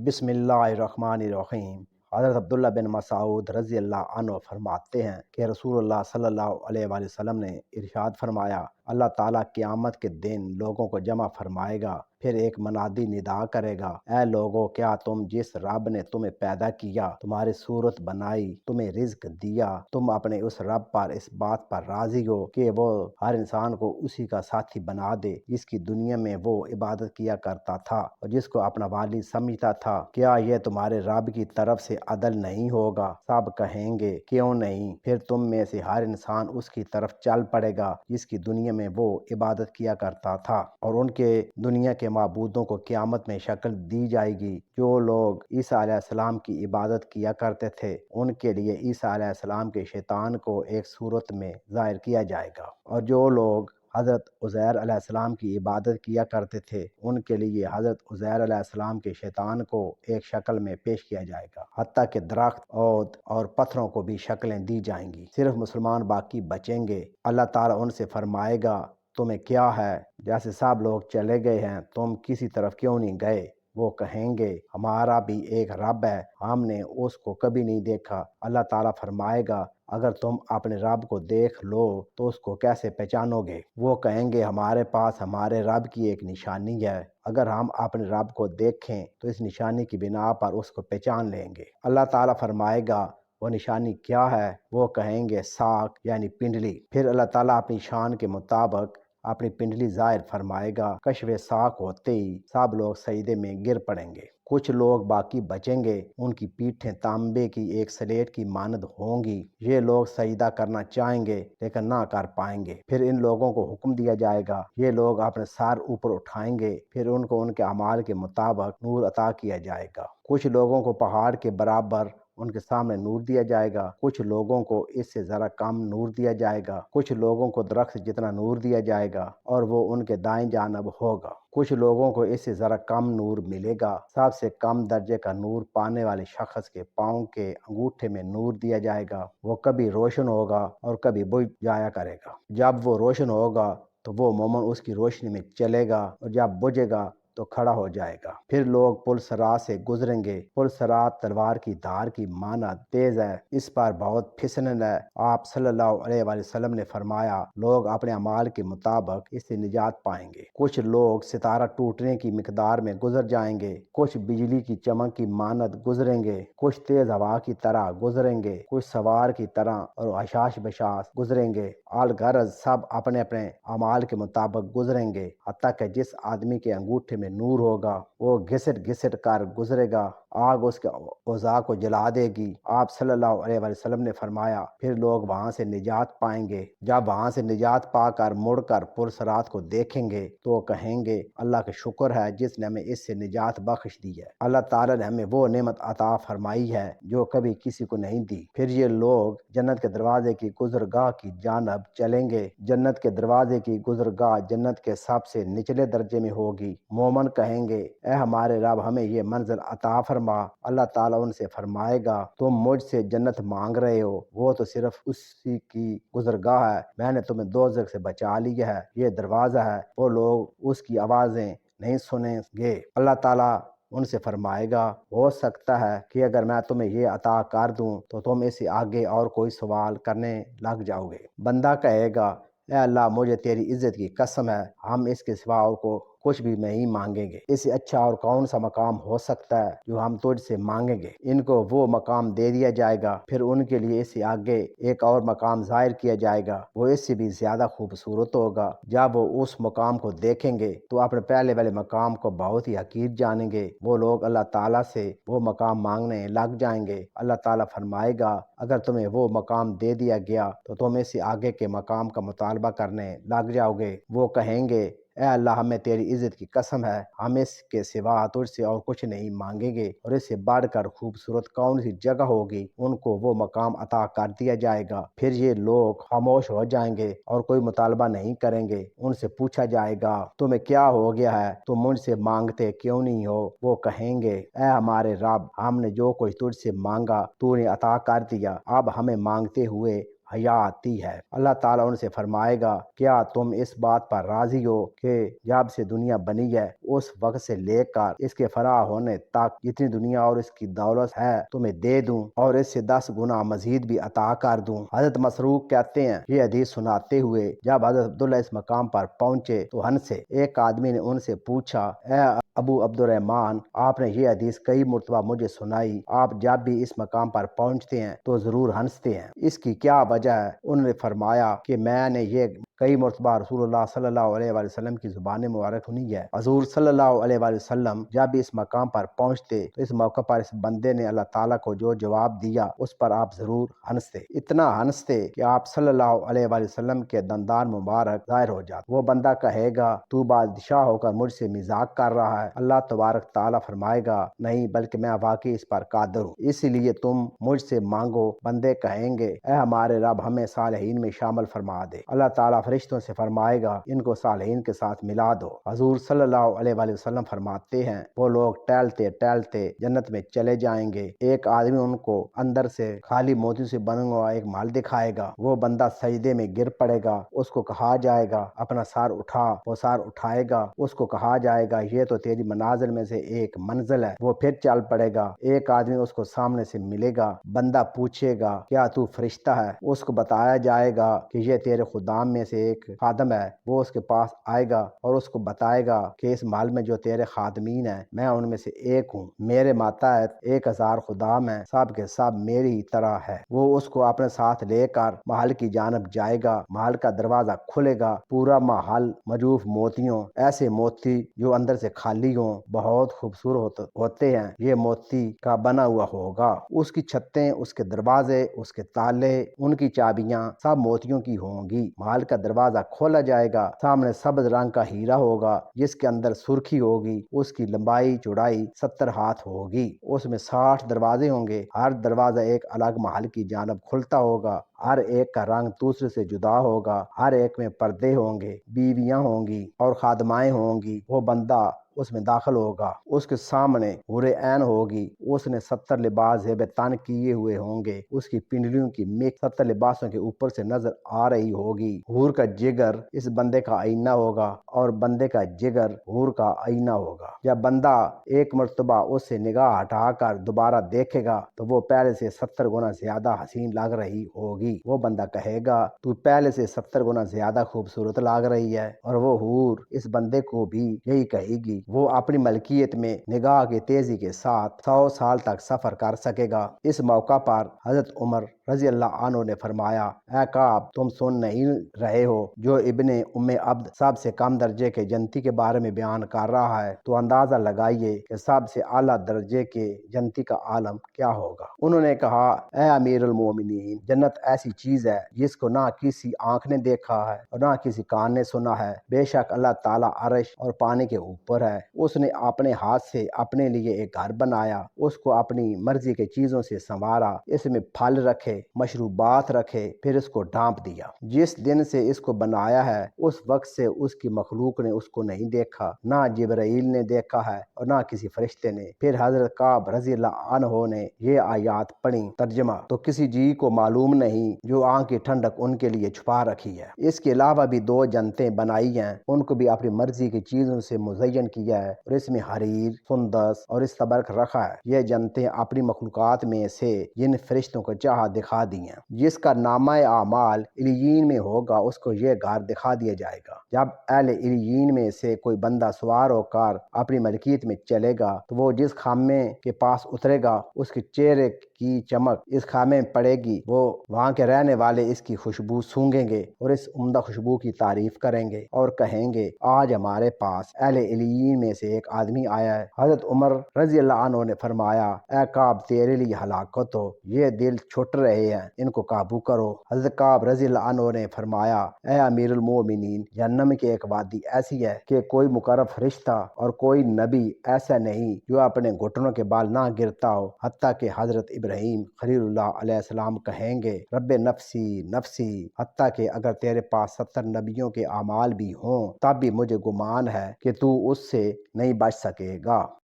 بسم اللہ الرحمن الرحیم۔ حضرت عبداللہ بن مسعود رضی اللہ عنہ فرماتے ہیں کہ رسول اللہ صلی اللہ علیہ وآلہ وسلم نے ارشاد فرمایا، اللہ تعالیٰ قیامت کے دن لوگوں کو جمع فرمائے گا، پھر ایک منادی ندا کرے گا، اے لوگو، کیا تم جس رب نے تمہیں پیدا کیا، تمہاری صورت بنائی، تمہیں رزق دیا، تم اپنے اس رب پر اس بات پر راضی ہو کہ وہ ہر انسان کو اسی کا ساتھی بنا دے جس کی دنیا میں وہ عبادت کیا کرتا تھا اور جس کو اپنا والی سمجھتا تھا؟ کیا یہ تمہارے رب کی طرف سے عدل نہیں ہوگا؟ سب کہیں گے کیوں نہیں؟ پھر تم میں سے ہر انسان اس کی طرف چل پڑے گا جس کی دنیا میں وہ عبادت کیا کرتا تھا، اور ان کے دنیا کے معبودوں کو قیامت میں شکل دی جائے گی۔ جو لوگ عیسیٰ علیہ السلام کی عبادت کیا کرتے تھے ان کے لیے عیسیٰ علیہ السلام کے شیطان کو ایک صورت میں ظاہر کیا جائے گا، اور جو لوگ حضرت عزیر علیہ السلام کی عبادت کیا کرتے تھے ان کے لیے حضرت عزیر علیہ السلام کے شیطان کو ایک شکل میں پیش کیا جائے گا، حتیٰ کہ درخت اور پتھروں کو بھی شکلیں دی جائیں گی، صرف مسلمان باقی بچیں گے۔ اللہ تعالیٰ ان سے فرمائے گا، تمہیں کیا ہے؟ جیسے سب لوگ چلے گئے ہیں تم کسی طرف کیوں نہیں گئے؟ وہ کہیں گے ہمارا بھی ایک رب ہے، ہم نے اس کو کبھی نہیں دیکھا۔ اللہ تعالیٰ فرمائے گا، اگر تم اپنے رب کو دیکھ لو تو اس کو کیسے پہچانو گے؟ وہ کہیں گے ہمارے پاس ہمارے رب کی ایک نشانی ہے، اگر ہم اپنے رب کو دیکھیں تو اس نشانی کی بنا پر اس کو پہچان لیں گے۔ اللہ تعالیٰ فرمائے گا، وہ نشانی کیا ہے؟ وہ کہیں گے ساق یعنی پنڈلی۔ پھر اللہ تعالیٰ اپنی شان کے مطابق اپنی پنڈلی ظاہر فرمائے گا۔ کشف ساق ہوتے ہی سب لوگ سجدے میں گر پڑیں گے، کچھ لوگ باقی بچیں گے، ان کی پیٹھیں تانبے کی ایک سلیٹ کی مانند ہوں گی، یہ لوگ سجدہ کرنا چاہیں گے لیکن نہ کر پائیں گے۔ پھر ان لوگوں کو حکم دیا جائے گا، یہ لوگ اپنے سر اوپر اٹھائیں گے، پھر ان کو ان کے اعمال کے مطابق نور عطا کیا جائے گا۔ کچھ لوگوں کو پہاڑ کے برابر ان کے سامنے نور دیا جائے گا، کچھ لوگوں کو اس سے ذرا کم نور دیا جائے گا، کچھ لوگوں کو درخت جتنا نور دیا جائے گا اور وہ ان کے دائیں جانب ہوگا، کچھ لوگوں کو اس سے ذرا کم نور ملے گا۔ سب سے کم درجے کا نور پانے والے شخص کے پاؤں کے انگوٹھے میں نور دیا جائے گا، وہ کبھی روشن ہوگا اور کبھی بجھ جایا کرے گا۔ جب وہ روشن ہوگا تو وہ مومن اس کی روشنی میں چلے گا، اور جب بجھے گا تو کھڑا ہو جائے گا۔ پھر لوگ پل صراط سے گزریں گے، پل صراط تلوار کی دھار کی مانند تیز ہے، اس پر بہت پھسلن ہے۔ آپ صلی اللہ علیہ وآلہ وسلم نے فرمایا، لوگ اپنے اعمال کے مطابق اس سے نجات پائیں گے۔ کچھ لوگ ستارہ ٹوٹنے کی مقدار میں گزر جائیں گے، کچھ بجلی کی چمک کی مانند گزریں گے، کچھ تیز ہوا کی طرح گزریں گے، کچھ سوار کی طرح اور حشاش بشاش گزریں گے۔ الغرض سب اپنے اپنے اعمال کے مطابق گزریں گے، حتیٰ کہ جس آدمی کے انگوٹھے میں نور ہوگا وہ گھسٹ گھسٹ کر گزرے گا، آگ اس کے اعضاء کو جلا دے گی۔ آپ صلی اللہ علیہ وآلہ وسلم نے فرمایا، پھر لوگ وہاں سے نجات پائیں گے۔ جب وہاں سے نجات پا کر مڑ کر پل صراط کو دیکھیں گے تو کہیں گے اللہ کا شکر ہے جس نے ہمیں اس سے نجات بخش دی ہے، اللہ تعالیٰ نے ہمیں وہ نعمت عطا فرمائی ہے جو کبھی کسی کو نہیں دی۔ پھر یہ لوگ جنت کے دروازے کی گزرگاہ کی جانب چلیں گے، جنت کے دروازے کی گزرگاہ جنت کے سب سے نچلے درجے میں ہوگی۔ مومن کہیں گے اے ہمارے رب، ہمیں یہ منزل عطا فرما۔ اللہ تعالیٰ ان سے فرمائے گا، تم مجھ سے جنت مانگ رہے ہو، وہ تو صرف اسی کی گزرگاہ ہے، میں نے تمہیں دوزخ سے بچا لیا ہے، یہ دروازہ ہے، وہ لوگ اس کی آوازیں نہیں سنیں گے۔ اللہ تعالیٰ ان سے فرمائے گا، ہو سکتا ہے کہ اگر میں تمہیں یہ عطا کر دوں تو تم اس سے آگے اور کوئی سوال کرنے لگ جاؤ گے۔ بندہ کہے گا، اے اللہ، مجھے تیری عزت کی قسم ہے، ہم اس کے سوا اور کو کچھ بھی نہیں مانگیں گے، اس سے اچھا اور کون سا مقام ہو سکتا ہے جو ہم تجھ سے مانگیں گے؟ ان کو وہ مقام دے دیا جائے گا، پھر ان کے لیے اس سے آگے ایک اور مقام ظاہر کیا جائے گا، وہ اس سے بھی زیادہ خوبصورت ہوگا۔ جب وہ اس مقام کو دیکھیں گے تو اپنے پہلے والے مقام کو بہت ہی حقیر جانیں گے، وہ لوگ اللہ تعالیٰ سے وہ مقام مانگنے لگ جائیں گے۔ اللہ تعالیٰ فرمائے گا، اگر تمہیں وہ مقام دے دیا گیا تو تم اس سے آگے کے مقام کا مطالبہ کرنے لگ جاؤ گے۔ وہ کہیں گے، اے اللہ، ہمیں تیری عزت کی قسم ہے، ہم اس کے سوا تجھ سے اور کچھ نہیں مانگیں گے، اور اس سے بڑھ کر خوبصورت کون سی جگہ ہوگی؟ ان کو وہ مقام عطا کر دیا جائے گا۔ پھر یہ لوگ خاموش ہو جائیں گے اور کوئی مطالبہ نہیں کریں گے۔ ان سے پوچھا جائے گا، تمہیں کیا ہو گیا ہے؟ تم مجھ سے مانگتے کیوں نہیں ہو؟ وہ کہیں گے، اے ہمارے رب، ہم نے جو کچھ تجھ سے مانگا تو نے عطا کر دیا، اب ہمیں مانگتے ہوئے حیا آتی ہے۔ اللہ تعالیٰ ان سے فرمائے گا کیا تم اس بات پر راضی ہو کہ جب سے دنیا بنی ہے اس وقت سے لے کر اس کے فنا ہونے تک جتنی دنیا اور اس کی دولت ہے تمہیں دے دوں اور اس سے 10 گنا مزید بھی عطا کر دوں۔ حضرت مسروق کہتے ہیں یہ حدیث سناتے ہوئے جب حضرت عبداللہ اس مقام پر پہنچے تو ہنسے۔ ایک آدمی نے ان سے پوچھا اے ابو عبد الرحمن، آپ نے یہ حدیث کئی مرتبہ مجھے سنائی، آپ جب بھی اس مقام پر پہنچتے ہیں تو ضرور ہنستے ہیں، اس کی کیا وجہ ہے؟ انہوں نے فرمایا کہ میں نے یہ کئی مرتبہ رسول اللہ صلی اللہ علیہ وآلہ وسلم کی زبان مبارک سنی ہے۔ حضور صلی اللہ علیہ وآلہ وسلم جب بھی اس مقام پر پہنچتے تو اس موقع پر اس بندے نے اللہ تعالیٰ کو جو جواب دیا اس پر آپ ضرور ہنستے، اتنا ہنستے کہ آپ صلی اللہ علیہ وآلہ وسلم کے دندان مبارک ظاہر ہو جاتے۔ وہ بندہ کہے گا تو بادشاہ ہو کر مجھ سے مذاق کر رہا ہے؟ اللہ تبارک تعالیٰ فرمائے گا نہیں، بلکہ میں واقعی اس پر قادر ہوں، اس لیے تم مجھ سے مانگو۔ بندے کہیں گے اے ہمارے رب ہمیں صالحین میں شامل فرما دے۔ اللہ تعالیٰ فرشتوں سے فرمائے گا ان کو صالحین کے ساتھ ملا دو۔ حضور صلی اللہ علیہ وآلہ وسلم فرماتے ہیں وہ لوگ ٹہلتے ٹہلتے جنت میں چلے جائیں گے، ایک آدمی ان کو اندر سے خالی موتیوں سے بنا ہوا ایک محل دکھائے گا، وہ بندہ سجدے میں گر پڑے گا، اس کو کہا جائے گا اپنا سر اٹھا، وہ سر اٹھائے گا، اس کو کہا جائے گا یہ تو تیری منازل میں سے ایک منزل ہے، وہ پھر چل پڑے گا، ایک آدمی اس کو سامنے سے ملے گا، بندہ پوچھے گا کیا تو فرشتہ ہے؟ اس کو بتایا جائے گا کہ یہ تیرے خدام میں سے ایک خادم ہے، وہ اس کے پاس آئے گا اور اس کو بتائے گا کہ اس محل میں جو تیرے خادمین ہیں میں ان میں سے ایک ہوں، میرے ماتحت 1000 خدام ہیں، سب کے سب میری ہی طرح ہے۔ وہ اس کو اپنے ساتھ لے کر محل کی جانب جائے گا، محل کا دروازہ کھلے گا، پورا محل مجوف موتیوں، ایسے موتی جو اندر سے خالی ہوں، بہت خوبصورت ہوتے ہیں، یہ موتی کا بنا ہوا ہوگا، اس کی چھتیں، اس کے دروازے، اس کے تالے، ان کی چابیاں سب موتیوں کی ہوں گی۔ محل کا دروازہ کھولا جائے گا، سامنے سبز رنگ کا ہیرا ہوگا جس کے اندر سرخی ہوگی، اس کی لمبائی چوڑائی 70 ہاتھ ہوگی، اس میں 60 دروازے ہوں گے، ہر دروازہ ایک الگ محل کی جانب کھلتا ہوگا، ہر ایک کا رنگ دوسرے سے جدا ہوگا، ہر ایک میں پردے ہوں گے، بیویاں ہوں گی اور خادمائیں ہوں گی۔ وہ بندہ اس میں داخل ہوگا، اس کے سامنے حور عین ہوگی، اس نے 70 لباس زیب تن کیے ہوئے ہوں گے، اس کی پنڈلیوں کی مک 70 لباسوں کے اوپر سے نظر آ رہی ہوگی۔ حور کا جگر اس بندے کا آئینہ ہوگا اور بندے کا جگر حور کا آئینہ ہوگا۔ جب بندہ ایک مرتبہ اس سے نگاہ ہٹا کر دوبارہ دیکھے گا تو وہ پہلے سے 70 گنا زیادہ حسین لگ رہی ہوگی۔ وہ بندہ کہے گا تو پہلے سے 70 گنا زیادہ خوبصورت لگ رہی ہے، اور وہ حور اس بندے کو بھی یہی کہے گی۔ وہ اپنی ملکیت میں نگاہ کی تیزی کے ساتھ 100 سال تک سفر کر سکے گا۔ اس موقع پر حضرت عمر رضی اللہ عنہ نے فرمایا اے کعب، تم سن نہیں رہے ہو جو ابن ام عبد سب سے کم درجے کے جنتی کے بارے میں بیان کر رہا ہے، تو اندازہ لگائیے کہ سب سے اعلیٰ درجے کے جنتی کا عالم کیا ہوگا۔ انہوں نے کہا اے امیر المومنین، جنت ایسی چیز ہے جس کو نہ کسی آنکھ نے دیکھا ہے اور نہ کسی کان نے سنا ہے، بے شک اللہ تعالیٰ عرش اور پانی کے اوپر ہے، اس نے اپنے ہاتھ سے اپنے لیے ایک گھر بنایا، اس کو اپنی مرضی کے چیزوں سے سنوارا، اس میں پھل رکھے، مشروبات رکھے، پھر اس کو ڈھانپ دیا۔ جس دن سے اس کو بنایا ہے اس وقت سے اس کی مخلوق نے اس کو نہیں دیکھا، نہ جبرائیل نے دیکھا ہے اور نہ کسی فرشتے نے۔ پھر حضرت کعب رضی اللہ عنہ نے یہ آیات پڑھی۔ ترجمہ: تو کسی جی کو معلوم نہیں جو آنکھ کی ٹھنڈک ان کے لیے چھپا رکھی ہے۔ اس کے علاوہ بھی 2 جنتیں بنائی ہیں، ان کو بھی اپنی مرضی کی چیزوں سے مزین کیا ہے اور اس میں حریر، سندس اور استبرق رکھا ہے۔ یہ جنتیں اپنی مخلوقات میں سے جن فرشتوں کو چاہا دکھا دی ہیں۔ جس کا نامہ اعمال علیین میں ہوگا اس کو یہ گھر دکھا دیا جائے گا۔ جب اہل علیین میں سے کوئی بندہ سوار ہو کر اپنی ملکیت میں چلے گا تو وہ جس خیمے کے پاس اترے گا اس کے چہرے کی چمک اس خیمے میں پڑے گی، وہ وہاں کے رہنے والے اس کی خوشبو سونگیں گے اور اس عمدہ خوشبو کی تعریف کریں گے اور کہیں گے آج ہمارے پاس اہل علیین میں سے ایک آدمی آیا ہے۔ حضرت عمر رضی اللہ عنہ نے فرمایا اے کعب، تیرے لیے ہلاکت ہو، یہ دل چھٹ رہے ہیں، ان کو قابو کرو۔ حضرت کعب رضی اللہ عنہ نے فرمایا اے امیر المومنین، جہنم کی ایک وادی ایسی ہے کہ کوئی مقرب فرشتہ اور کوئی نبی ایسا نہیں جو اپنے گھٹنوں کے بال نہ گرتا ہو، حتیٰ کہ حضرت ابراہیم خلیل اللہ علیہ السلام کہیں گے رب نفسی نفسی، حتیٰ کہ اگر تیرے پاس 70 نبیوں کے اعمال بھی ہوں تب بھی مجھے گمان ہے کہ تو اس سے نہیں بچ سکے گا۔